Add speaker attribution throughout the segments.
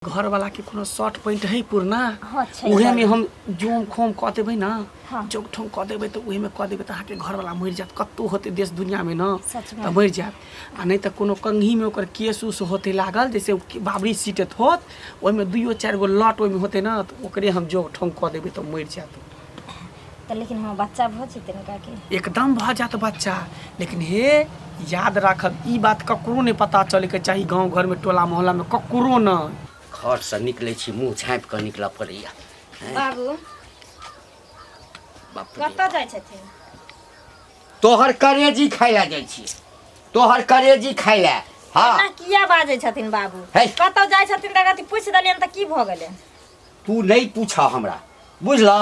Speaker 1: घर वाला के कोनो शॉर्ट पॉइंट है पुरना
Speaker 2: अच्छा
Speaker 1: उहे में हम जोम खोम क देबै ना
Speaker 2: हाँ।
Speaker 1: जोक ठोम क देबै त उहे में क देबै त आके घर वाला मर जात कत्तो होते देश दुनिया में ना
Speaker 2: सच में।
Speaker 1: त मर जात आ नहीं त कोनो कंघी में ओकर केस उस होते लागल जैसे बाबरी सीटत होत ओइ में दुइयो चार गो लट ओइ में होते ना त ओकरे हम जोक ठोम क देबै त मर जात
Speaker 2: तो लेकिन हाँ बच्चा बहुत चितन का के
Speaker 1: एकदम भ जात बच्चा। लेकिन हे याद राखब ई बात ककरो नहीं पता चले के चाहिए गांव घर में टोला मोहल्ला में ककरो न
Speaker 3: घर से निकले छी मुँह झाँपि कऽ निकल पड़ैया।
Speaker 2: बाबू
Speaker 3: बाप रे।
Speaker 2: कतऽ जाइ छथिन?
Speaker 3: तोहर करेजी खाय ला जाइ छी, तोहर करेजी खाय ला। हाँ
Speaker 2: ना किया बाजै छथिन बाबू?
Speaker 3: है।
Speaker 2: कतऽ जाइ छथिन त कथि पूछ देलियन त की भ गेलै?
Speaker 3: तू नहीं पूछा हमरा बुझला,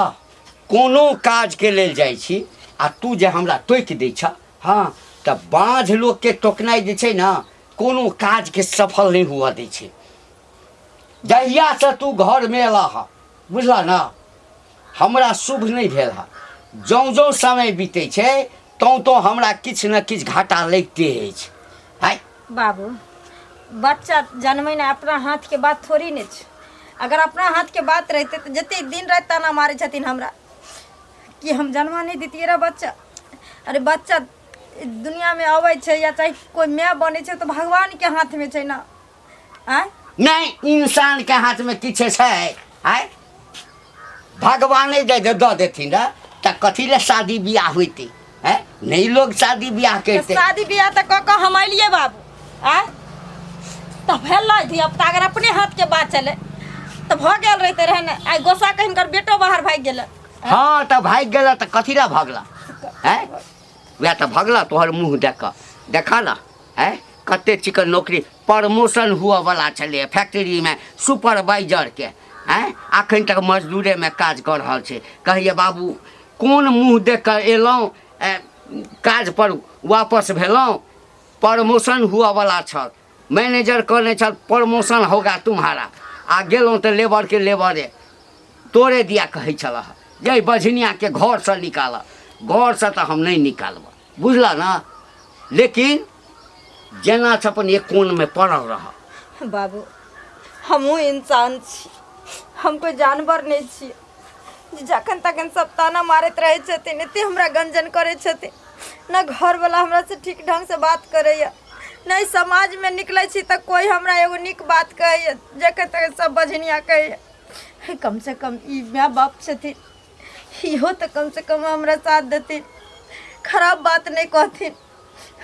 Speaker 3: कोनो काज के लेल जाइ छी आ तू जे हमरा टोकि दै छ। हाँ त बाँझ लोग के टोकनाइ जे छै ना कोनो काज के सफल नहीं हुआ दै छै। जहिया से तू घर में अला हा बुझला ना हमरा शुभ नहीं भेल हा। जौं जौं समय बीते छै तौं तो हमरा किछ न किछ घाटा लगिते अछि। हाय
Speaker 2: बाबू बच्चा जन्मै ना अपना हाथ के बात थोड़ी ने छै। अगर अपना हाथ के बात रहते तो जते दिन रात ताना मारे छथिन हमरा कि हम जन्मा नहीं देतिए रे बच्चा। अरे बच्चा दुनिया में आवे छै या चाहे कोई माय बने छै तो भगवान के हाथ में छै ना। आय
Speaker 3: नहीं इंसान के हाथ में किछ छै। आय भगवाने दे देथिन रे त कथी ले शादी बियाह होइते है? नहीं लोग शादी बियाह
Speaker 2: तो
Speaker 3: करते।
Speaker 2: शादी बियाह तो क हम अलिए बाबू। आय तो भेल थी अब अगर अपने हाथ के बात चले तो भ गेल रहते रहे ना। आय गोसा कहिन कर बेटो बाहर भाग गेल।
Speaker 3: हाँ त भाग गेला त कथी ला भगला है? वह त भगला तोहर मुँह देख देखा ना है कते चिकन नौकरी प्रमोशन हुआ वाला चले फैक्ट्री में सुपरवाइजर के हैं अखन तक मजदूरे में काज कर रहा छे। कहिए बाबू कौन मुँह देख कर एलौं काज पर वापस भेलौं? प्रमोशन हुआ वाला छल, मैनेजर कहने छल प्रमोशन होगा तुम्हारा आ गेलौं तो लेबर के लेबरे तोड़े दिया कहे छल जे बझनिया के घर से निकाल। घर से तो हम नहीं निकालब बुझला ना। लेकिन जेना अपन एक कोन में पड़ल रहा।
Speaker 2: बाबू हमहू इंसान छी, हम कोई जानवर नहीं छी। जखन तखन सब ताना मारत रहे छथिन, एते हमरा गंजन करे छथिन। न घर वाला हमरा से ठीक ढंग से बात करैया, नहीं समाज में निकले छी त कोई हमरा एगो निक बात कहैया। जखन तक सब बझनिया कहैया कम से कम ई माँ बाप छथिन, इहो तो कम से कम हमरा साथ देथिन, खराब बात नहीं कहथिन।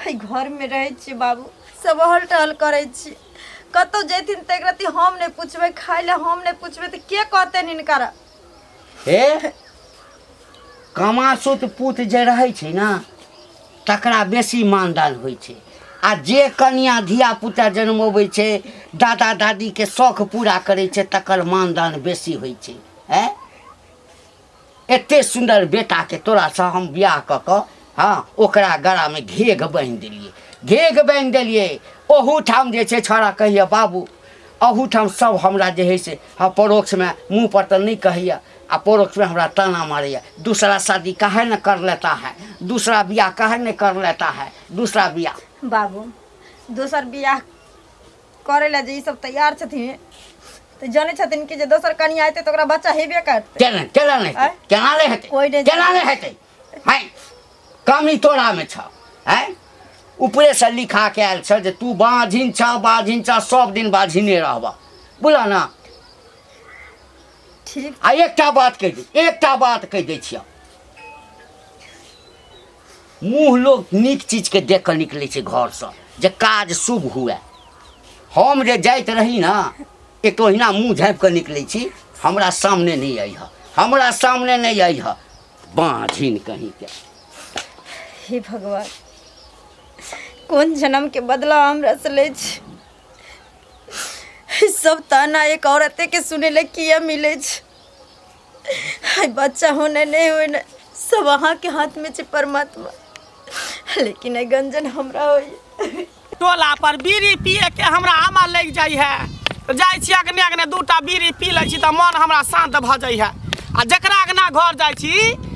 Speaker 2: घर में रहे छी बाबू, सब हल टहल करे छी। कतौ जैथिन त एकरती हम नहीं पूछबे, खाए ले हम नहीं पूछबे त के कहते हिनकरा?
Speaker 3: हे कमासुत पुत जे रहे छै ना तकरा बेसी मानदान होइ छै आ जे कन्या धिया पुता जन्मबै छै दादा दादी के शौक पूरा करे छै तकर मानदान बेसी होइ छै। हैं एते सुंदर बेटा के तोरा से हम बियाह क क हाँ ओकरा गला में घेग बांधि देलिए, घेग बांधि देलिए। ओहू ठाम जे छै छोरा कहिए बाबू अहू ठाम सब हमरा जे है से हाँ परोक्ष में मुँह पर तो नहीं कहिए आ परोक्ष में हमरा ताना मारिए। दूसरा शादी काहे न कर लेता है, दूसरा बियाह काहे न कर लेता है, दूसरा बियाह।
Speaker 2: बाबू दोसर बियाह करे ला जे ई सब तैयार छथिन तो जाने छथिन कि जे दोसर कन्या आते तो ओकरा बच्चा हेबे करते।
Speaker 3: केना केना नहीं
Speaker 2: आँय?
Speaker 3: केना नहीं हेतै,
Speaker 2: कोई नहीं
Speaker 3: केना नहीं हेतै? हैं कमी तोरा में छ। हैं ऊपरे से लिखा के आयल छ जे तू बाझिन छ सब दिन बाझिने रहबा बुझला ना।
Speaker 2: ठीक
Speaker 3: आ एकटा बात कह दै छियै, मुँह लोग नीक चीज के देख कर निकले छै घर से जे काज शुभ हुए। हम जे जाइत रही ना एक ओहिना मुँह झाँपि कर निकले छी, हमरा सामने नहीं आई है, हमरा सामने नहीं आई है बाझिन कहीं के।
Speaker 2: हे भगवान कौन जन्म के बदला हमरा से ले छी? सब ताना एक औरते के सुने ले किया मिले छ? हाय बच्चा होने नहीं होने सब अहाँ के हाथ में छे परमात्मा, लेकिन ए गंजन हमरा होई।
Speaker 1: टोला पर बीड़ी पिए के हमरा आमा लग जाई है तो जाई छी अगने अगने दूटा बीड़ी पी लै छी त मन हमरा शांत भ जाई है। आ जकरा अगना घर जाई छी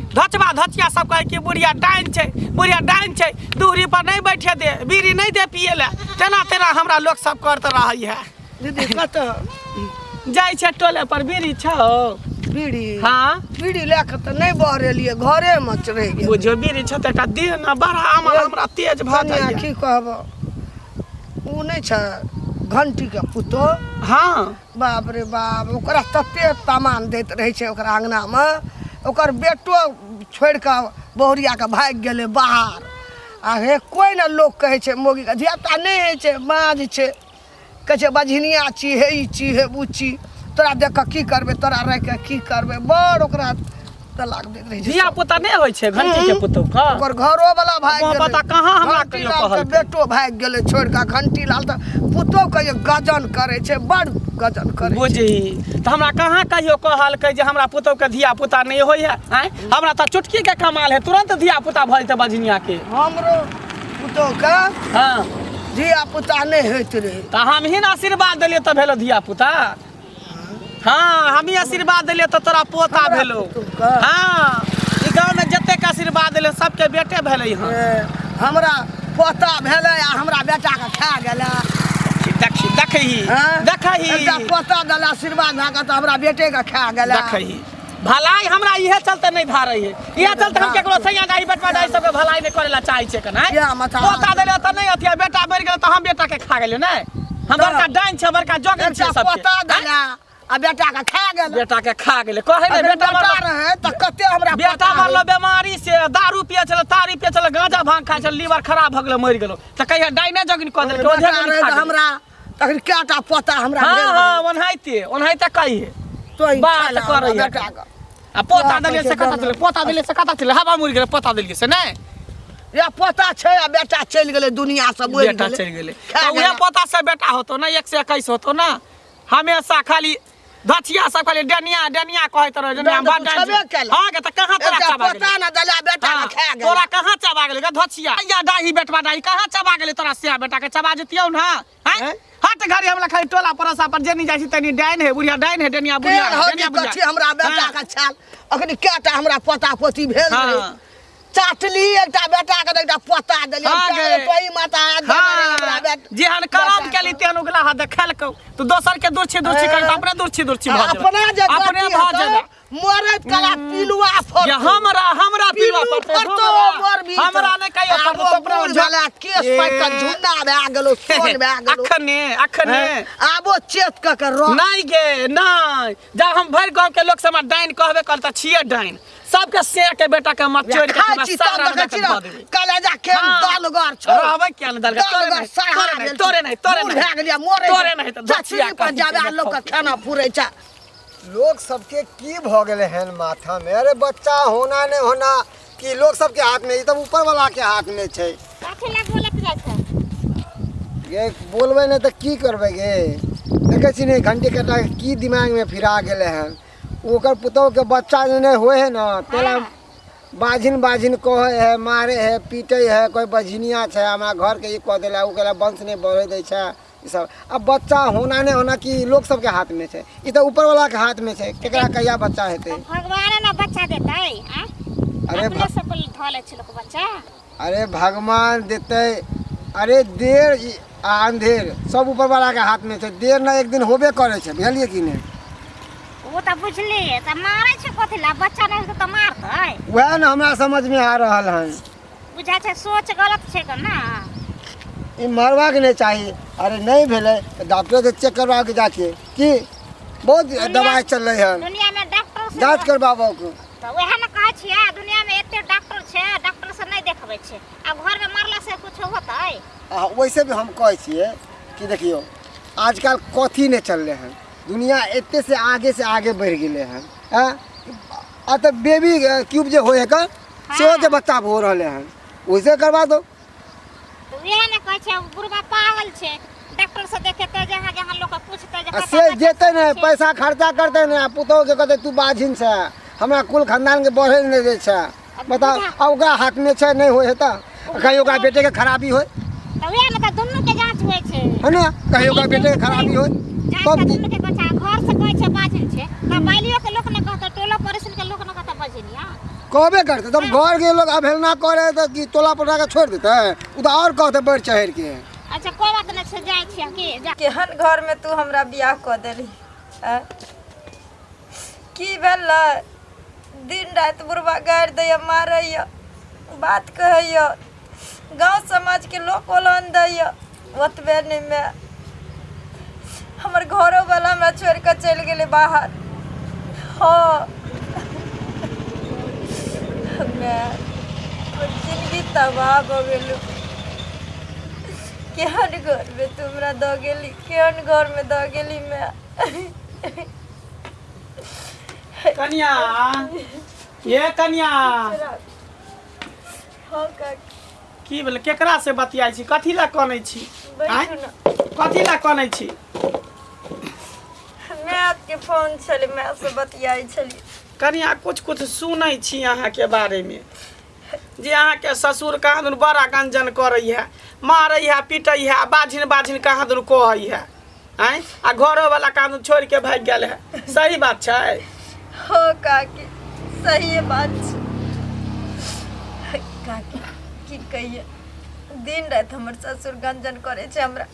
Speaker 1: धचबा धचिया सब कहे कि बुढ़िया डाइन छै, बुढ़िया डाइन छै, दूरी पर नहीं बैठे दे, बीड़ी नहीं दे पिए ले, तेना तेना हमरा लोग सब करते रही है।
Speaker 4: दीदी कत
Speaker 1: जाय छै टोले पर बीड़ी छौ
Speaker 4: बीड़ी
Speaker 1: हाँ
Speaker 4: बीड़ी लेके तो नहीं बहरेलिए घरे में रह गेल
Speaker 1: बुझो बीड़ी छ त देह न बड़ा हमरा तेज भ
Speaker 4: कनिया
Speaker 1: जाय
Speaker 4: की कहब उ नहीं छ घंटी के पुतो
Speaker 1: हाँ
Speaker 4: बाप रे बाप ओकरा तते सामान देत रहे छै ओकरा अंगना में ओकर बेटो छोड़ के बहुरिया के भाग गेले बाहर आ हे कोई ना लोग कहे छै मोगी के धियापुता नहीं है छै माज छै कहे छै बझनिया छी हे ई छी हे बुची तोरा देख के की करबे तोरा रह के की करबे बड़ ओकरा तलाक देत रहे छै
Speaker 1: धिया पुता नहीं होय छै घंटी के पुतो का
Speaker 4: ओकर घरो वाला भाग गेले
Speaker 1: पता कहाँ हमरा
Speaker 4: घंटी
Speaker 1: कहियो
Speaker 4: लाल के
Speaker 1: कहल
Speaker 4: बेटो भाग गेले छोड़ के घंटी लाल त पुतो के ये गजन करे छै बड़ गजन करे छै।
Speaker 1: बुझी त हमरा कहाँ कहियो कहल के जे हमरा पुतो के धिया पुता नहीं होय है हमरा त चुटकी के कमाल है तुरंत धिया पुता भइल त बजनिया के
Speaker 4: हमरो पुतो के
Speaker 1: हाँ
Speaker 4: धिया पुता नहीं होइत रहे
Speaker 1: त हम ही न आशीर्वाद देलिए त भेलो धिया पुता हाँ हम ही आशीर्वाद दिलिए तो तोरा पोता भेलो हाँ ई गाँव में जते के आशीर्वाद दिले सबके बेटे भेले हँ
Speaker 4: हमरा पोता भेले आ हमरा बेटा के खा गेले
Speaker 1: देखही
Speaker 4: एकटा पोता देले आशीर्वाद भए के त हमरा बेटे के खा गेले
Speaker 1: देखही भलाई हमरा इहे चलते नहीं धा रही है इहे चलते हम केकरो सैया दाई बेटवा दाई सबके भलाई नहीं करेला चाहे छै कना पोता देले त नहीं अथिया बेटा मर गेल त हम बेटा के खा गेले नहीं हम बड़का डाइन छै बड़का जोगन छै सब
Speaker 4: पोता देले आ बेटा के खा गेले
Speaker 1: बेटा के खा गेले कहे ने बेटा
Speaker 4: रहे त कते हमरा
Speaker 1: बेटा मरलो बीमारी से दारू पिए छल तारी पिए छल गांजा भांग खाय छल लीवर खराब भ गेल मर गेलो त कहिया डाइने जगन क देलके ओझे
Speaker 4: हमरा तखन केटा पोता हमरा
Speaker 1: हां हां ओनहाइते कहिए
Speaker 4: तो
Speaker 1: बात करे बेटा आ पोता देले से कता चले हवा मुर गेले पोता देलिए से नहीं
Speaker 4: या पोता छै आ बेटा चल गेले दुनिया से बोल
Speaker 1: बेटा चल गेले तो उहे पोता से बेटा होतो ना 121 होतो ना हमेशा खाली धचिया सब खाली डनिया कहत रहे डनिया बड़ हां के त कहां तोरा चबा गेले
Speaker 4: पोता ना दला बेटा के खा गेले
Speaker 1: तोरा कहां चबा गेले ग धचिया या दाही बेटवा दाही कहां चबा गेले तोरा से बेटा के चबा जतियौ ना हैं हट घरी हमरा खाली टोला परसा पर जेनी जाई छी तनी डाइन है बुढ़िया डाइन है डनिया बुढ़िया
Speaker 4: हमरा बेटा के छाल अखनी केटा हमरा पोता पोती भेल रे चाटली एकटा बेटा के एकटा पोता देलियै कोई माता हमरा बेटा
Speaker 1: जेहन करम केली तेहन उगला हा देखलकौ तू दोसर के दूरछी कर अपने दूरछी भ जा
Speaker 4: अपने भ जा मरत कला पिलुआ फोड़
Speaker 1: हमरा पिलुआ पड़तो हमरा ने कहियो पड़तो अपने
Speaker 4: जाला केस पाइ के झुंडा भए गेलो सोन भए गेलो
Speaker 1: अखने
Speaker 4: आबो चेत के रो
Speaker 1: नहीं गे नहीं जब हम भर गांव के लोग से डाइन कहबे कर त छिए डाइन सबके शेर के बेटा के मत चोर के सारा
Speaker 4: कलेजा के दलगर छोड़
Speaker 1: रहबे क्या न दलगर तोरे नहीं
Speaker 4: भए गेलिया मोरे
Speaker 1: तोरे नहीं त
Speaker 4: दछिया पर जाबे लोग के खाना फुरै छ
Speaker 5: लोग सबके की भ गेले हैं माथा में अरे बच्चा होना नहीं होना कि लोग सबके हाथ में ई तब ऊपर वाला के हाथ में छै ये बोलबे नहीं तो की करबे गे देखे छी नहीं घंटे कटा की दिमाग में फिरा गेले हैं ओकर पुतौ के बच्चा नहीं होए है ना तेला बाजिन कहे है मारे है पीटे है कोई बझनिया छै हमरा घर के ई कह देला उ केला वंश नहीं बढ़े दै छै ई सब अब बच्चा होना नहीं होना कि लोग सबके हाथ में छै ई तो ऊपर वाला के हाथ में छै केकरा कहिया बच्चा हेतै
Speaker 6: भगवान ना बच्चा देतै
Speaker 5: अरे
Speaker 6: अपने से कोई ढले छै लोग बच्चा
Speaker 5: अरे भगवान देते अरे देर आ अंधेर सब ऊपर वाला के हाथ में छै देर ना एक दिन होबे करे छै बुझलिए कि नहीं
Speaker 6: वो त बुझली त मारै छै कथिला बच्चा नहीं तो मारतै
Speaker 5: वह ना हमरा समझ में आ रहल है
Speaker 6: बुझा छै सोच गलत छै क ना
Speaker 5: ई मरवा के नहीं चाहिए अरे नहीं भेले तो डॉक्टर से चेक करवा के जाके कि बहुत दवाई चल रही है
Speaker 6: दुनिया में डॉक्टर से
Speaker 5: जांच करवाबो को
Speaker 6: त वह न कहै छियै दुनिया में एते डॉक्टर छै डॉक्टर से नहीं देखबै छै आ घर में मरला से कुछ होतै
Speaker 5: वैसे भी हम कहै छियै कि देखियो आजकल कथी नहीं चल रहे हैं दुनिया एते से आगे बढ़ गए हैं आ तो बेबी क्यूब जो होए का से जो बच्चा हो रहे हैं वैसे करवा दो
Speaker 6: तो वह न कहै छै बुढ़वा पागल छै डॉक्टर से देखेते जहां लोग के पूछते जे
Speaker 5: से जेते नहीं पैसा खर्चा करते नहीं पुतौ के कहते तू बाझिन छै हमरा कुल खानदान के बढ़े नहीं दे छै बता ओकरा हाथ में छै नहीं होए त कहीं ओकरा बेटे के खराबी होए
Speaker 6: तो वह न त दुन्नु के जांच होय छै
Speaker 5: है ना कहीं ओकरा बेटे के खराबी होए
Speaker 6: तब दुन्नु के बच्चा घर से कहै छै बाजिन छै त बालियो के लोग ने कहत टोला परिसन के लोग ने कहत बजिनिया
Speaker 5: कहबे करते तब घर के लोग अवहेलना करे तो कि टोला पटा के छोड़ देते उ तो और कहते बढ़ चढ़ के
Speaker 6: अच्छा कोई बात नहीं से जाय छी के
Speaker 2: केहन घर में तू हमरा बियाह क देली आ? की भेल दिन रात बुढ़वा गाड़ि दैया मारैया बात कहैया गांव समाज के लोग ओलन दैया ओतबे नहीं में हमर घरो वाला हमरा छोड़ के चल गेले बाहर। हाँ मैं जिंदगी तबाह हो गेलू। केहन घर में तुमरा दो गेली केहन घर में दो गेली मैं।
Speaker 1: कन्या ये कन्या
Speaker 2: हाँ काकी
Speaker 1: की भेल केकरा से बतियाई छी कथी ला कनै छी
Speaker 2: बैठू ना।
Speaker 1: कथी ला कनै छी
Speaker 2: मैं आपके फोन छले मैं से बतियाई छली।
Speaker 1: कन्या कुछ कुछ सुनै छी अहाँ के बारे में जे अहाँ के ससुर कहाँ दुन बड़ा गंजन करै है मारै है पीटै है बाझिन बाझिन कहाँ दुन कहै है हैं आ घरो वाला कहाँ दुन छोड़ के भाग गेल है सही बात छै।
Speaker 2: हो काकी सही बात छै। काकी की कहिए दिन रात हमर ससुर गंजन करे छै हमरा।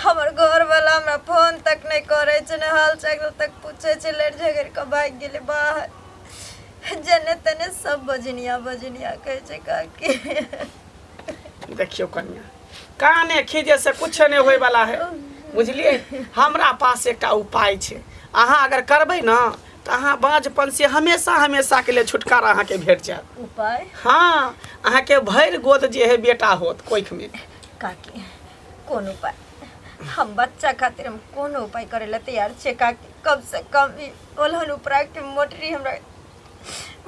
Speaker 2: हमर घर वाला हमरा फोन तक नहीं करे छै ने हाल चाल तक पूछे छै लड़ झगड़ के भाग गेले बाहर। जने तने सब बजनिया बजनिया कहे छै काकी।
Speaker 1: देखियो कन्या काने खीजे से कुछ नहीं होय वाला है बुझलिए। हमरा पास एकटा उपाय छै अहाँ अगर करबै ना तो अहाँ बाँझपन से हमेशा हमेशा के लिए छुटकारा अहाँ के भेट जाएत।
Speaker 2: उपाय
Speaker 1: हाँ अहाँ के भर गोद जे है बेटा होत कोख में।
Speaker 2: काकी कौन उपाय हम बच्चा खातिर हम कौन उपाय करे ला तैयार छे काकी। कम से कम ई ओलहन उपरा के मोटरी हमरा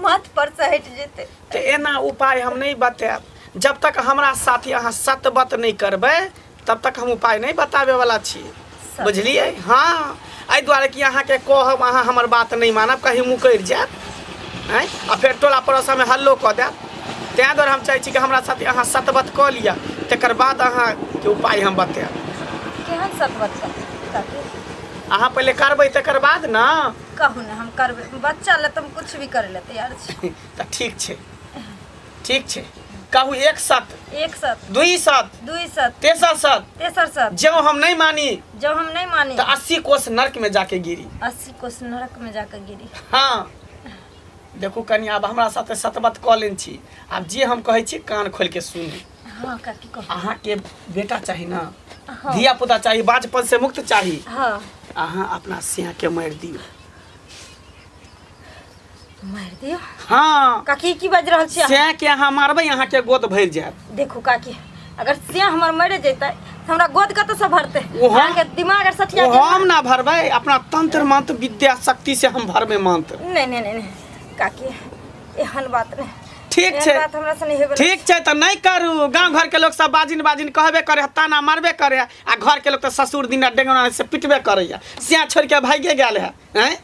Speaker 2: माथ पर से हट जेते।
Speaker 1: तो एना उपाय हम नहीं बताएब जब तक हमरा साथी अहाँ सतबत नहीं करबै तब तक हम उपाय नहीं बताबे वाला छी बुझलिए। हाँ एहि दुआरे कि अहाँ के कहब अहाँ हमर बात नहीं मानब कहीं मुकर जायब हैं आ फिर टोला पड़ोसा में हल्लो कऽ देब। तैं दुआरे हम चाहै छी कि हमरा साथी अहाँ सतबत कऽ लिअ तकर बाद अहाँ के उपाय हम बताएब।
Speaker 2: केहन सतबत काकी
Speaker 1: अहाँ पहले करबै तकर बाद ना
Speaker 2: कहू ना हम करबे बच्चा ले तुम कुछ भी करे ला तैयार छी।
Speaker 1: तऽ ठीक छै कहू एक सत
Speaker 2: एक सत
Speaker 1: दुई सत तेसर सत जो हम नहीं मानी
Speaker 2: तो
Speaker 1: 80 कोस नरक में जाके गिरी।
Speaker 2: 80 कोस नरक में जाके गिरी।
Speaker 1: हाँ देखू कनी अब हमरा साथे सतबत कऽ लेन छी आब जे हम कहै छी कान खोल के सुनू।
Speaker 2: हाँ काकी कह
Speaker 1: अहाँ के बेटा चाही ना
Speaker 2: हाँ।
Speaker 1: धिया पुता चाही बाँझपन से मुक्त चाही।
Speaker 2: हाँ
Speaker 1: अहाँ अपना सिंह के मार दियो।
Speaker 2: मार दियो
Speaker 1: हाँ
Speaker 2: काकी की बाज रहल छी
Speaker 1: सिंह के अहाँ मारबै अहाँ के गोद भरि जायत।
Speaker 2: देखू काकी अगर सिंह हमर मरे जैते तो हमरा गोद कत से भरते
Speaker 1: वो हम-
Speaker 2: अहाँ के दिमाग अगर सठिया
Speaker 1: वो हम ना भरबै अपना तंत्र मंत्र विद्या शक्ति से हम भरबै मंत्र।
Speaker 2: नहीं काकी एहन बात नहीं
Speaker 1: ठीक
Speaker 2: एहन
Speaker 1: छै
Speaker 2: बात हमरा से नहीं हेबे।
Speaker 1: ठीक छै तऽ नहीं करू। गांव घर के लोग सब बाजिन कहबे करे ताना मारबे करे आ घर के लोग तो ससुर दिना डेंगना से पिटबे करे सिया छोड़ के भागे गेल है हैं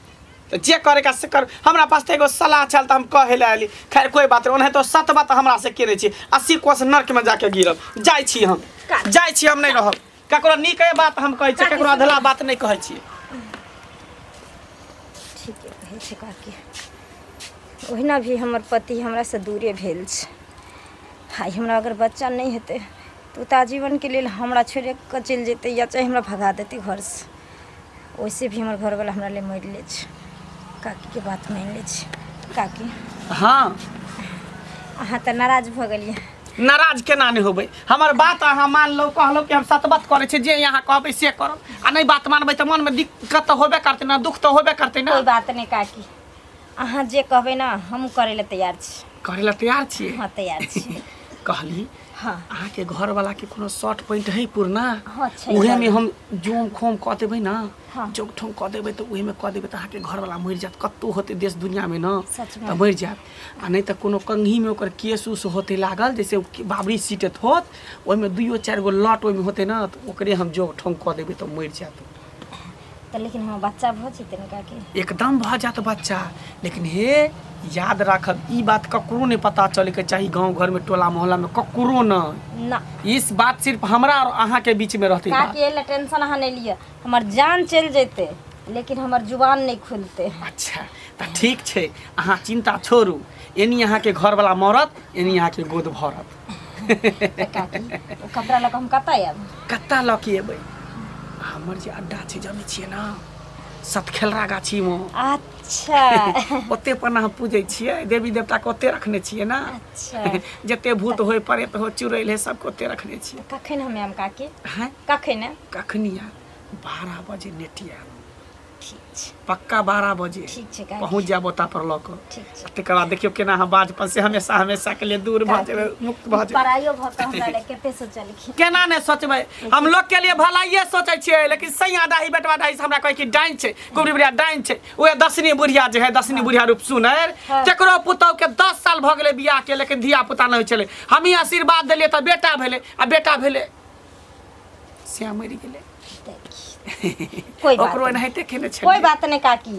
Speaker 1: तो जे करे का से कर। हमरा पास तो एगो सलाह चल त हम कहे ले आली खैर कोई बात नहीं ओने तो सत बात हमरा से केने छी 80 कोस नरक में जाके गिरब जाय छी हम नहीं रहब ककरो नीके बात हम कहै छी ककरो अधला बात नहीं कहै छी।
Speaker 2: ठीक है कहै छै काकी ओहिना भी हमर पति हमरा से दूरे भेल छै। हाय हमरा अगर बच्चा नहीं हेतै तो ता जीवन के लिए हमरा छोड़े के चल जेतै या चाहे हमरा भगा देतै घर से। वैसे भी हमर घर वाला हमरा ले मर ले छै काकी के बात मान ले छै। काकी
Speaker 1: हाँ
Speaker 2: अहाँ तऽ नाराज भऽ गेलियै।
Speaker 1: नाराज केना नहीं होबै हमर बात अहाँ मान लो कहलो कि हम सतबत करे छी जे यहाँ कहबै से करब आ नहीं बात मानबै तऽ मन में दिक्कत तो होबे करतै ना दुख तो होबे करतै ना।
Speaker 2: कोई बात नहीं काकी अहाँ जे कहबै ना हम करे ले तैयार छी।
Speaker 1: करे ला तैयार छियै।
Speaker 2: हाँ तैयार छी।
Speaker 1: कहली
Speaker 2: हाँ
Speaker 1: अहाँ के घर वाला के कोनो शॉर्ट पॉइंट है पुरना
Speaker 2: हाँ छै
Speaker 1: उहे में हम जोम खोम कह देबै ना
Speaker 2: हाँ।
Speaker 1: जोक ठोम कह देबै तो उहे में कह देबै तो अहाँ के घर वाला मर जात कत्तो होते देश दुनिया में ना
Speaker 2: सच में।
Speaker 1: तो मर जात आ नहीं तो कोनो कंघी में ओकर केस उस होते लागल जैसे बाबरी सीटत होत ओहि में 2-4 गो लॉट ओहि में होते ना तो ओकरे हम जोक ठोम कह देबै तो मर जात।
Speaker 2: तो लेकिन हम बच्चा भऽ जेतै ने काकी।
Speaker 1: एकदम भ जात बच्चा लेकिन हे याद राखब ई बात ककरो नहीं पता चले के चाहिए गांव घर में टोला मोहल्ला में ककरो न।
Speaker 2: ना
Speaker 1: इस बात सिर्फ हमरा और अहाँ के बीच में रहती बात।
Speaker 2: काकी एला टेंशन अहाँ नहीं लिया हमर जान चल जेतै लेकिन हमर जुबान नहीं खुलते।
Speaker 1: अच्छा तो ठीक छै अहाँ चिंता छोड़ू एनी अहाँ के घर वाला मरत एनी अहाँ के गोद भरत।
Speaker 2: काकी ओ कपड़ा लऽ कऽ हम कतऽ आयब।
Speaker 1: कत्ता लऽ के एबै हमर जे अड्डा छै जानै छियै ना सतखेलरा गाछी में
Speaker 2: अच्छा
Speaker 1: ओते पर हम पूजै छियै देवी देवता के ओते रखने छियै ना
Speaker 2: अच्छा
Speaker 1: जते भूत होय प्रेत हो चुड़ैल है सबके ओते रखने छियै
Speaker 2: कखन हमे हम काकी
Speaker 1: हैं
Speaker 2: कखन
Speaker 1: कखनी यार 12 बजे नेटिया
Speaker 2: ठीक छै
Speaker 1: पक्का 12 बजे
Speaker 2: ठीक छै काकी
Speaker 1: पहुँच जाब ओता पर लऽ कऽ
Speaker 2: ठीक छै
Speaker 1: तकर बाद देखियो केना हम बाज पर से हमेशा हमेशा के लिए दूर भऽ जेबै मुक्त भऽ जेबै
Speaker 2: पराइयो भऽ कऽ हमरा लए कते सोचलखिन
Speaker 1: केना नहीं सोचबै हम लोग के लिए भलाइए सोचै छियै लेकिन सैया दाही बेटवा दाही से हमरा कहै कि डाइन छै कुबरी बुढ़िया डाइन छै ओए दसनी बुढ़िया जे है दसनी बुढ़िया रूप सुनर केकरो पुतौ के 10 साल भऽ गेलै बियाह के लेकिन धिया पुता नहीं छलै हम ही आशीर्वाद देलियै तऽ बेटा भेलै आ बेटा भेलै से मरि गेलै
Speaker 2: कोई बात
Speaker 1: ओकरो
Speaker 2: नहीं
Speaker 1: एनाहिते केने छै
Speaker 2: कोई बात नहीं काकी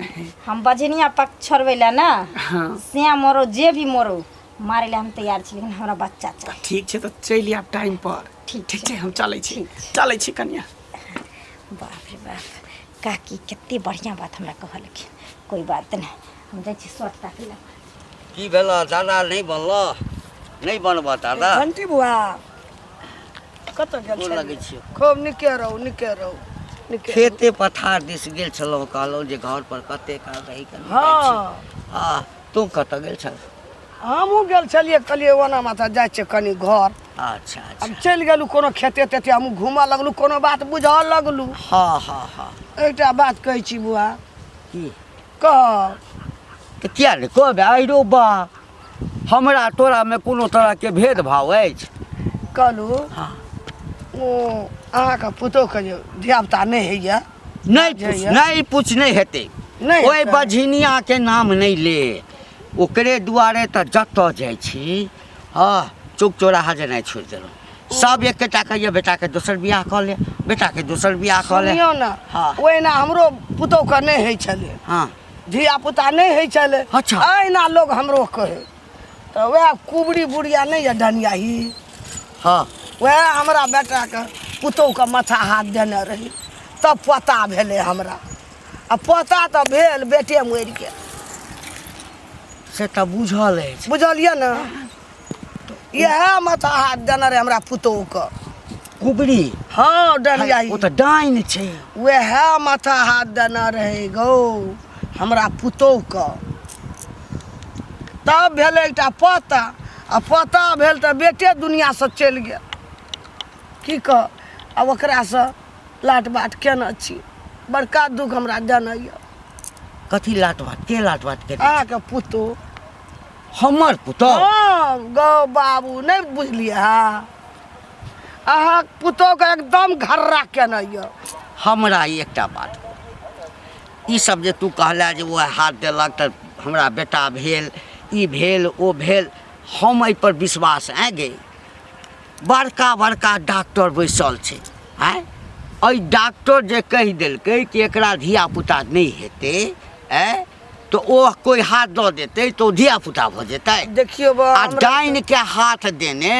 Speaker 2: हम बजनिया पक्ष छोड़बै ला ना
Speaker 1: हाँ
Speaker 2: से मरो जे भी मरो मारे ला हम तैयार छी लेकिन हमरा बच्चा चाहिए
Speaker 1: ठीक छै तऽ चलि आब टाइम पर
Speaker 2: ठीक
Speaker 1: ठीक छै हम चलै छी
Speaker 2: ठीक छै।
Speaker 1: चलै छी कन्या
Speaker 2: बाप रे बाप काकी कते बढ़िया बात हमरा कहलखिन कोई बात नहीं हम जाइ छी शर्ट ताकि ला
Speaker 3: की भेल दादा नहीं बनलो नहीं बनबा दादा
Speaker 4: घंटी बुआ कतऽ गेल
Speaker 3: गोर
Speaker 4: छै
Speaker 3: लगै छियै
Speaker 4: खूब निके रहू निके रहू निके
Speaker 3: खेते पथार दिस गेल छलहुँ कहलहुँ जे घर पर कते काल रही कऽ
Speaker 4: हाँ
Speaker 3: तू कतऽ गेल छल
Speaker 4: हमहूँ गेल छलियै कहलियै ओना माथा जाइ छै कनि घर
Speaker 3: अच्छा
Speaker 4: अब
Speaker 3: अच्छा
Speaker 4: चलि गेलू कोनो खेते तेते हमहूँ घूमऽ लगलू कोनो बात बुझऽ लगलू
Speaker 3: हाँ हाँ हाँ
Speaker 4: एकटा बात कहै छी बुआ
Speaker 3: की
Speaker 4: कह
Speaker 3: तऽ किया नहि कहबै आइरो बा हमरा तोरामे कोनो तरहके भेदभाव अछि
Speaker 4: कहलू
Speaker 3: हाँ
Speaker 4: ओ अहाँके पुतोहके जे धियापुता नहि होइए
Speaker 3: नहीं पूछ नहीं हेतै
Speaker 4: नहीं
Speaker 3: ओहि
Speaker 4: हेतै।
Speaker 3: बझिनियाके नाम नहीं ले ओकरे दुआरे तऽ जतऽ जाइ छी हाँ चौक चौराहा जेनाइ छोड़ि देलहुँ सब एकेटा कहिए बेटाके दोसर बियाह कऽ ले बेटाके दोसर बियाह कऽ ले
Speaker 4: सुनियौ ने
Speaker 3: हाँ।
Speaker 4: ओहिना हमरो पुतोहके नहि होइ छलै
Speaker 3: हाँ
Speaker 4: धियापुता नहि होइ छलै
Speaker 3: अच्छा।
Speaker 4: अहिना लोग हमरो कहै तऽ वएह कुबरी बुढ़िया नहि यऽ डनियाही
Speaker 3: हाँ
Speaker 4: वएह हमरा बेटाके पुतोहके माथा हाथ देने रही तब पोता भेलै हमरा आ पोता तऽ भेल बेटे मरि गेल
Speaker 3: से तऽ बुझल अछि
Speaker 4: बुझलियै ने इएह माथा हाथ देने रहे हमरा पुतोहके
Speaker 3: कुबरी
Speaker 4: हाँ डनियाही
Speaker 3: ओ तऽ डाइन छै
Speaker 4: वएह माथा हाथ देने रहे गौ हमरा पुतोहके तब भेलै एकटा पोता आ पोता भेल तऽ बेटे दुनियासँ चलि गेल की कह आब ओकरासँ लाट बाट केने छी बड़का दुख हमरा देने यऽ
Speaker 3: कथी लाट बात के लाट बात के
Speaker 4: अहाँके पुतोह
Speaker 3: हमर पुतोह
Speaker 4: हाँ गौ बाबू नहीं बुझलिए हाँ अहाँ पुतोहके एकदम घर्रा केने यऽ
Speaker 3: हमरा ई एकटा बात ई सब जे तू कहला जे वो हाथ देलक तऽ हमरा बेटा भेल ई भेल ओ भेल हम एहि पर विश्वास गे बड़का बड़का डॉक्टर बैसल छै आँय एहि डॉक्टर जे कहि देलकै कि एकरा धियापुता नहि हेतै आँय तो ओ कोई हाथ दऽ देतै तो धियापुता भऽ जेतै
Speaker 4: देखियौ बा
Speaker 3: आ
Speaker 4: हमरा
Speaker 3: डाइन के हाथ देने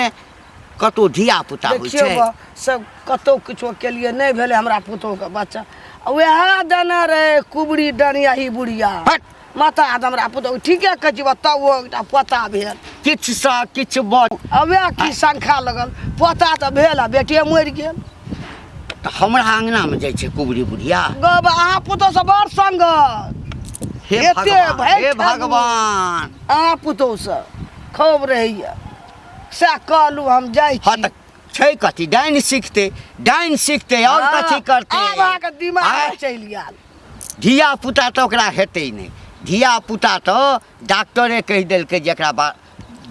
Speaker 3: कतौ धियापुता होइ
Speaker 4: देखियौ
Speaker 3: छै
Speaker 4: बा सब कतौ किछो केलिए नहीं भेलै हमरा पुतोहके बच्चा वएह देने रहे कुबरी डनियाही बुढ़िया
Speaker 3: हट
Speaker 4: माथा हाथ हमरा पुतोह ठीके कहै छी तब ओ एकटा पोता भेल
Speaker 3: किछु सँ किछु बच
Speaker 4: आ वएह की शंखा लगल पोता तऽ भेल आ बेटे मरि गेल
Speaker 3: तऽ हमरा अंगनामे जाइ छै कुबरी बुढ़िया
Speaker 4: गौ बा अहाँ पुतोहसँ बड़ संगत
Speaker 3: हे
Speaker 4: एते
Speaker 3: भगवान
Speaker 4: भरि
Speaker 3: हे
Speaker 4: ठगू।
Speaker 3: भगवान
Speaker 4: अहाँ पुतोहसँ खूब रहैया सएह कहलू हम जाइ
Speaker 3: हाँ
Speaker 4: छी
Speaker 3: तऽ छै कथी डाइन सीखतै और कथी करतै
Speaker 4: आब अहाँके दिमाग
Speaker 3: आँय?
Speaker 4: चलि गेल
Speaker 3: धिया पुता तऽ ओकरा हेतै नहि धिया पुता तऽ डॉक्टरे कहि देलकै जे एकरा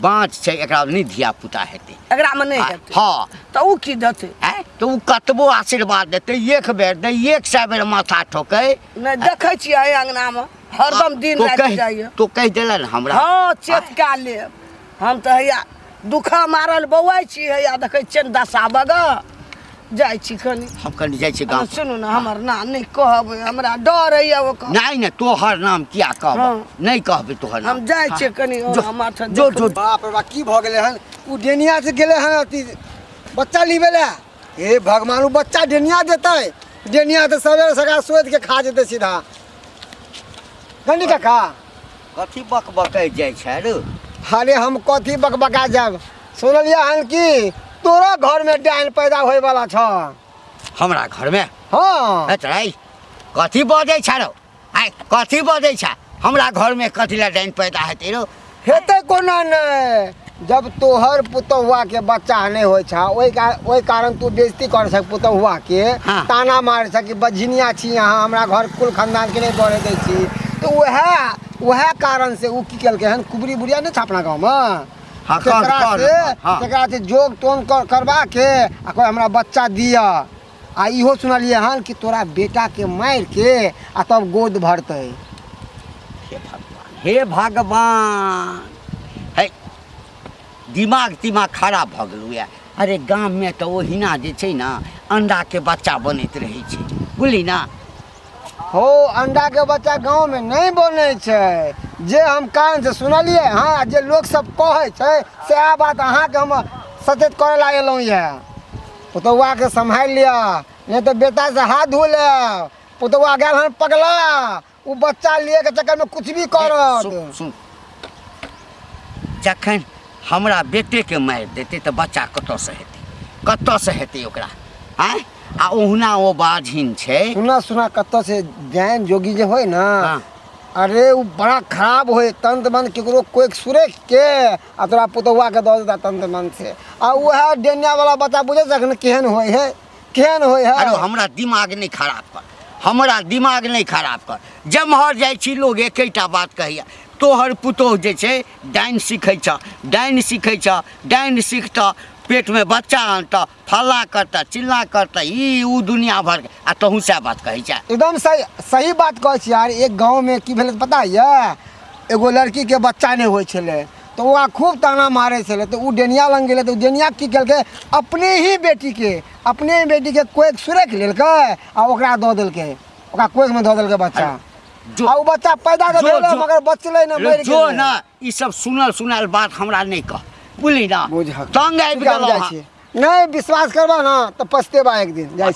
Speaker 3: बाँच छै एकरा नहीं धिया पुता हेतै
Speaker 4: एकरामे नहि हेतै
Speaker 3: हाँ
Speaker 4: तऽ ओ की देतै
Speaker 3: आँय तऽ ओ कतबो आशीर्वाद देतै एक बेर नहि 100 बेर माथा ठोकै
Speaker 4: नहि देखै छियै एहि अंगनामे हरदम दिन
Speaker 3: तो
Speaker 4: राति
Speaker 3: कहि-
Speaker 4: जाइए
Speaker 3: तो कहि देले ने हमरा
Speaker 4: हाँ चेतका लेब हम तऽ हैया दुखा मारल बौआइ छी हैया देखै छियै ने दशा बगऽ जाइ छी कनि
Speaker 3: हम कनि जाइ छी गाँव
Speaker 4: सुनू ने हमर नाम नहि कहबै हमरा डर हैया ओकर
Speaker 3: नहीं नहीं तोहर नाम किया कहब
Speaker 4: हाँ।
Speaker 3: नहीं कहबे तोहर नाम
Speaker 4: हम जाइ छियै कनि
Speaker 3: जो,
Speaker 4: माथा
Speaker 3: जो जो
Speaker 5: बाप रे बाप की भऽ गेलै हन उ डेनिया से गेलै हन अथी बच्चा लिबे ले हे भगवान उ बच्चा डेनिया देतै डेनिया तऽ सवेरे सकाल सोति के खा जेतै सीधा गंडी काका
Speaker 3: कथी बकबकै जाइ छै रे
Speaker 5: अरे हम कथी बकबका जाब सुनलियै हन कि तोरा घर में डाइन पैदा होय वाला छ
Speaker 3: हमरा घर में
Speaker 5: हाँ
Speaker 3: कथी बजै छै रो आइ कथी बजै छ हमरा घरमे कथी ला डाइन पैदा हेतै रो
Speaker 5: हेतै कोना नहीं जब तोहर पुतहुआ के बच्चा नहीं होइ छ ओइ कारण तू बेइज्जती कर सक पुतहुआ के
Speaker 3: हाँ।
Speaker 5: ताना मार सक कि बझिनिया छी यहाँ हमरा घर कुल खानदान के नहीं बढ़े दै छी तो वह कारण से उ की केलकै हन कुबरी बुढ़िया नहीं छापना गाँव में
Speaker 3: हाँ, हाँ।
Speaker 5: तेकरा से जोग तोन करवा के आ कोई हमरा बच्चा दिया आ इहो सुनलिए हन कि तोरा बेटा के मार के आ तब गोद भरतै
Speaker 3: हे भगवान है दिमाग खराब भऽ गेलौ या अरे गाममे तऽ ओहिना जे छै ने अंडा के बच्चा बनैत रहै छै बुझली ना
Speaker 5: हो अंडा के बच्चा गांव में नहीं बने छै जे हम कान से सुनलिए हाँ जे लोग सब कहे छै से आ बात अहाँ के हम सचेत करे ला एलौं ये पुतौआ के संभाल लिया नहीं तो बेटा से हाथ धो ले पुतौआ गेल हन पगला उ बच्चा लिए के चक्कर में कुछ भी करत
Speaker 3: सुन जखन हमरा बेटे के मारि देतै तऽ बच्चा कतऽ से हेतै ओकरा आँय आ ओहुना ओ बाझिन छै
Speaker 5: सुना कत से जैन जोगी जे होय ना
Speaker 3: हाँ।
Speaker 5: अरे उ बड़ा खराब होय तंत मन केकरो कोई सुरेख के आ तोरा पुतौआ के दऽ देता तंत मन से आ वह डेनिया वाला बच्चा बुझे सक केहन होय है
Speaker 3: अरे हमरा दिमाग नहीं खराब कर जमहर जाइ छी लोग एकेटा बात कहैया तोहर पुतोह जे छै डाइन सीखै छ डाइन सीखता पेट में बच्चा आनता फल्ला करता चिल्ला करता ई उ दुनिया भर आ तहू से बात कहै छ
Speaker 5: एकदम सही बात कहै छी यार एक गांव में की भेलै पता है एगो लड़की के बच्चा नहीं होय छले तो वहाँ खूब ताना मारे छले तो उ डेनिया लंग गेले तो डेनिया की केलकै अपने ही बेटी के कोई सुरेख लेलकै आ ओकरा दऽ देलकै ओकरा कोई में दऽ देलकै बच्चा आ उ बच्चा पैदा तऽ भेलै मगर बचलै ना मरि
Speaker 3: जो
Speaker 5: गेलै
Speaker 3: ना ई सब सुनल बात हमरा नहीं कह बुझली ना
Speaker 5: बुझक
Speaker 3: तंग आबि गेलौ
Speaker 5: नहीं विश्वास करबा ना तो पछतेबा एक दिन जाइ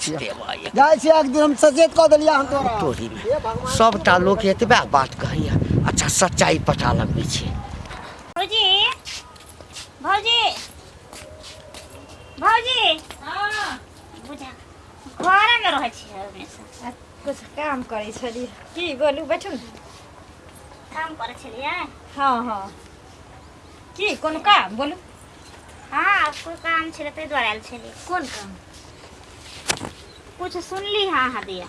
Speaker 5: छी एक दिन हम सचेत कऽ देलिया हम तोरा
Speaker 3: तोरी में सबटा लोग एतबे बात कहैया अच्छा सच्चाई पता लगबै छै
Speaker 6: भौजी बुझा घर में रहै छी हमेशा
Speaker 2: कुछ काम करे छली की बोलू बैठू न।
Speaker 6: काम करे छलियै
Speaker 2: हाँ की कोन काम बोलू
Speaker 6: हाँ कोई काम छलै ताहि दुआरे आयल छलियै
Speaker 2: कोन काम
Speaker 6: कुछ सुनली हाँ अहाँ दिया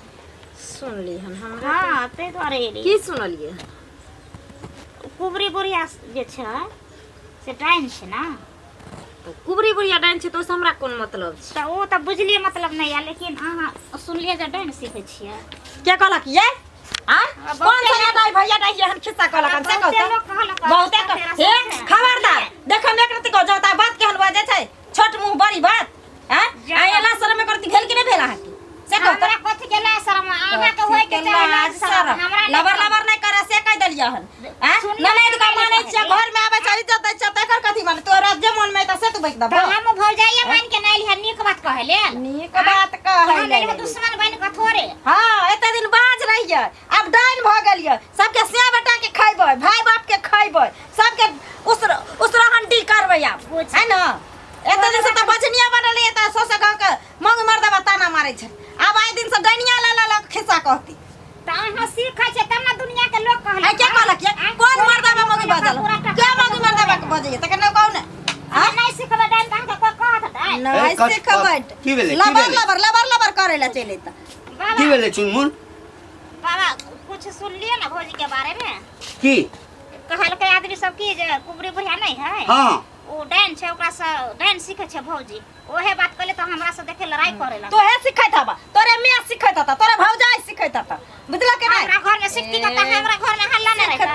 Speaker 2: सुनली हन हमरा
Speaker 6: हाँ ताहि दुआरे एली
Speaker 2: की सुनलिए
Speaker 6: कुबरी बुढ़िया जे छै से डाइन छै ना
Speaker 2: कुबरी बुढ़िया डाइन छै तो हमरा कोन मतलब छै
Speaker 6: तऽ ओ तऽ बुझलियै मतलब नहीं है लेकिन अहाँ सुनलियै जे डाइन सीखै छियै
Speaker 2: के कहलक ये आ कौन सा दाई भैया दाई हन खिस्सा कहलक से कहता बहुते हे खबरदार देख हम एक रति को जोता बात केहन बाजे छै छोट मुंह बड़ी बात हैं आ एला शर्म में करती भेल कि नहीं भेल अहाँ की से कहता
Speaker 6: हमरा कथि के लाज शरम अहाँ के होय के चाहे लाज शरम हमरा
Speaker 2: लबर नहीं करे से कह देलिया हन हैं ननद का माने छै घर में आवे छै इज्जत छै तकर कथि माने तोरा जे मन में त से तू बैठ दबो
Speaker 6: हम भौजाइए मान के नाइल है नीक बात कहले
Speaker 2: नीक बात कहले
Speaker 6: दुश्मन बन के थोड़े
Speaker 2: हां एते दिन बाज रहिए अब डाइन भ गेलिए सबके सिया बेटा के खइबै भाई बाप के खइबै सबके उसरा हंडी करबै आप है न एते दिन से त बजनिया बनले त सोसे गांव के मंग मर्दबा ताना मारै छै अब आइ दिन से डाइनिया ला खिस्सा कहती
Speaker 6: त अहाँ सीखै छै तब ना दुनिया के लोग कहले
Speaker 2: है क्या कहलक ये कौन मर्दबा मंगी बजल क्या मंगी मर्दबा के बजैए त कने कहू न
Speaker 6: आ नहीं सीखबै डाइन त अहाँ कोई कहत है
Speaker 2: नहीं सीखबै
Speaker 3: की भेलै
Speaker 2: लबर करे ला चले त
Speaker 3: की भेलै चुनमुन
Speaker 6: बाबा कुछ सुन लिए ना भौजी के बारे में
Speaker 3: की
Speaker 6: कहल के आदमी सब की जे कुबरी बुढ़िया नहीं है
Speaker 3: हां
Speaker 6: ओ डाइन छै ओकरा से डाइन सीखे छै भौजी ओहे बात कहले त हमरा से देखे लड़ाई करेला
Speaker 2: तो है सिखैत हबा तोरे मियां सिखैत त तोरे भौजाई सिखैत त बुझला के नहीं
Speaker 6: हमरा घर में सिक्की का त हमरा घर में हल्ला नहीं रहता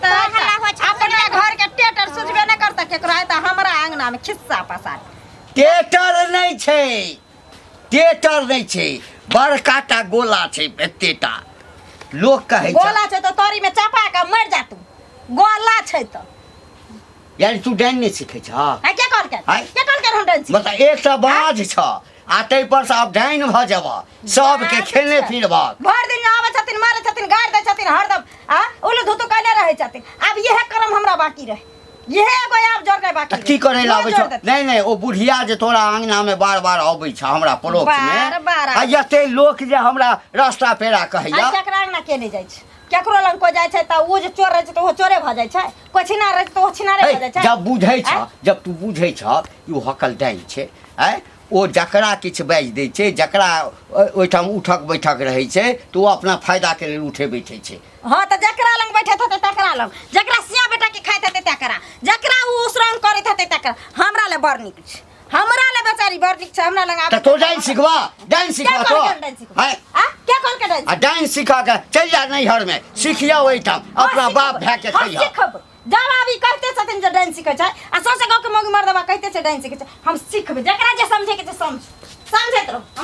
Speaker 6: तोरे हल्ला हो छै
Speaker 2: अपने घर के टेटर सुझबे न करता केकरो है त हमरा आंगना में खिस्सा पसार
Speaker 3: टेटर नहीं छै बड़काटा गोला छै एतेटा लोग कहै छै
Speaker 2: गोला छै त तोरी में चपा के मर जा तू गोला छै त
Speaker 3: यानी तू डाइन नहीं सीखै छ
Speaker 2: है क्या कर के हम डांस
Speaker 3: मतलब एकटा बाज छ आ तै पर से अब डाइन भ जाब सबके खेलने फिरब
Speaker 2: भर दिन आवे छथिन मारे छथिन गाड़ दे छथिन हरदम आ उलू धुतु कहले रहे छथिन अब यह कर्म हमरा बाकी रहे यह एगो आप जोर के बाकी
Speaker 3: की करे ला आबै
Speaker 2: जोड़
Speaker 3: छ
Speaker 2: देतै।
Speaker 3: नहीं ओ बुढ़िया जे तोरा आंगना में बार-बार आबै छ हमरा पड़ोस में
Speaker 2: बार-बार
Speaker 3: आ एते लोक जे हमरा रास्ता पेरा कहैया
Speaker 2: केकरा अंगना के नहीं जाइ छै केकरो लंग कोई जाइ छै त ओ जे चोर रहै छै त ओ चोरे भ जाइ छै कोई छिनार रहै छै त ओ छिनारे भ जाइ छै
Speaker 3: जब बुझै छ
Speaker 2: आँय?
Speaker 3: जब तू बुझै छ ई हकल डाइन छै हैं ओ जकरा किछ बाजि दै छै जकरा ओइठाम उठक बैठक रहै छै तो ओ अपना फायदा के लेल उठे बैठे छै
Speaker 2: हाँ त जकरा लंग बैठे हेतै तकरा लंग जकरा सिया बेटा के खाइत हेतै तकरा जकरा उ उसरंग करैत हेतै तकरा हमरा ले बड़ नीक छै हमरा ले बेचारी बड़ नीक छै हमरा लंग
Speaker 3: त तो डाइन सिखवा तो हैं
Speaker 2: क्या कॉल के डाइन
Speaker 3: आ डाइन सिखा के चल जा नैहर में सिखिया ओइठाम अपना बाप भाई के
Speaker 2: हम
Speaker 3: खइया
Speaker 2: सीखब जब अभी कहते छथिन जे डांस सीखै छै आ सौसे गाँव के मौगी मर्दवा कहते छै डांस सीखै छै हम सीखबै जकरा जे समझे के छै समझ समझैत रहो हम